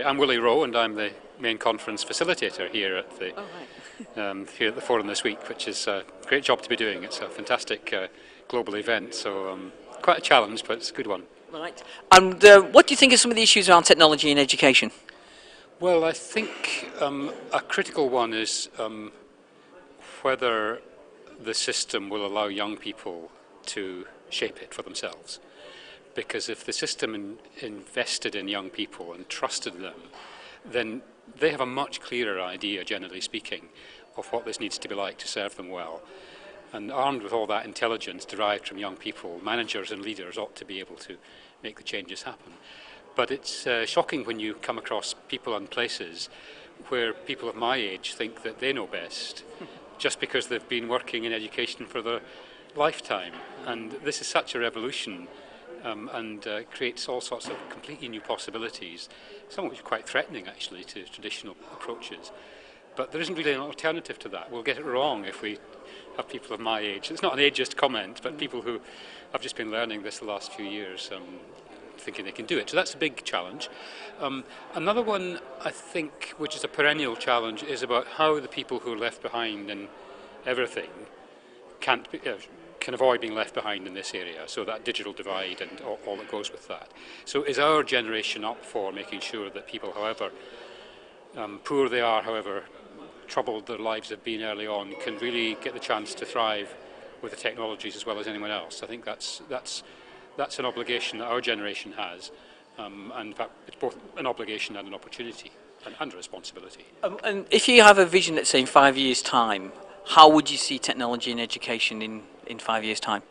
I'm Willy Roe, and I'm the main conference facilitator here at the here at the forum this week, which is a great job to be doing. It's a fantastic global event, so quite a challenge, but it's a good one. Right. And what do you think are some of the issues around technology in education? Well, I think a critical one is whether the system will allow young people to shape it for themselves. Because if the system invested in young people and trusted them, then they have a much clearer idea, generally speaking, of what this needs to be like to serve them well. And armed with all that intelligence derived from young people, managers and leaders ought to be able to make the changes happen. But it's shocking when you come across people and places where people of my age think that they know best, just because they've been working in education for their lifetime. And this is such a revolution. And creates all sorts of completely new possibilities, some of which are quite threatening actually to traditional approaches. But there isn't really an alternative to that. We'll get it wrong if we have people of my age. It's not an ageist comment, but people who have just been learning this the last few years, thinking they can do it. So that's a big challenge. Another one, I think, which is a perennial challenge, is about how the people who are left behind in everything can avoid being left behind in this area, so that digital divide and all that goes with that. So is our generation up for making sure that people, however poor they are, however troubled their lives have been early on, can really get the chance to thrive with the technologies as well as anyone else? I think that's an obligation that our generation has, and in fact it's both an obligation and an opportunity and a responsibility. And if you have a vision, let's say in 5 years' time, how would you see technology in education in 5 years' time?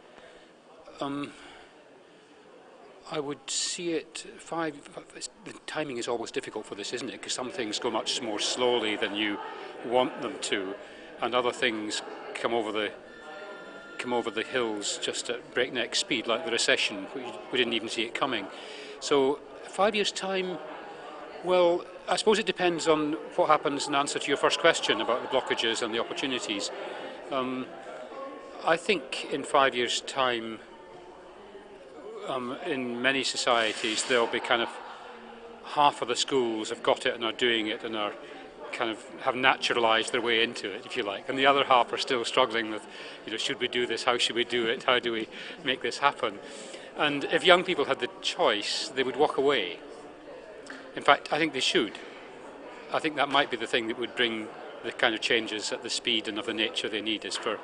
I would see it the timing is always difficult for this, isn't it? Because some things go much more slowly than you want them to, and other things come over the hills just at breakneck speed, like the recession. We didn't even see it coming. So 5 years' time, well, I suppose it depends on what happens in answer to your first question about the blockages and the opportunities. I think in 5 years' time, in many societies, there'll be kind of half of the schools have got it and are doing it and are kind of have naturalized their way into it, if you like, and the other half are still struggling with, should we do this? How should we do it? How do we make this happen? And if young people had the choice, they would walk away. In fact, I think they should. I think that might be the thing that would bring the kind of changes at the speed and of the nature they need, is for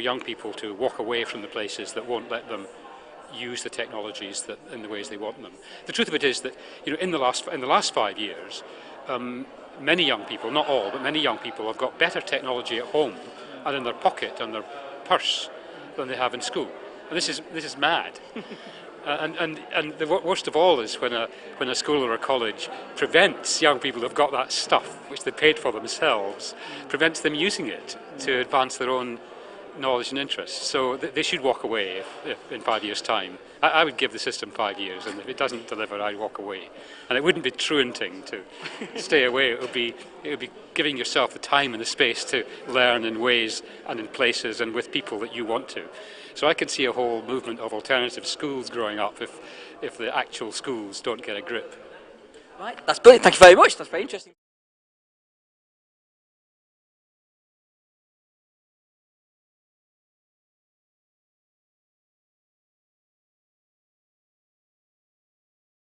young people to walk away from the places that won't let them use the technologies that in the ways they want them. The truth of it is that in the last 5 years, many young people, not all, but many young people have got better technology at home and in their pocket and their purse than they have in school. And this is mad. And the worst of all is when a school or a college prevents young people who've got that stuff, which they paid for themselves, prevents them using it to advance their own knowledge and interests. So they should walk away if in 5 years' time. I would give the system 5 years, and if it doesn't deliver, I'd walk away. And it wouldn't be truanting to stay away. It would be giving yourself the time and the space to learn in ways and in places and with people that you want to. So I can see a whole movement of alternative schools growing up if the actual schools don't get a grip. Right, that's brilliant. Thank you very much. That's very interesting.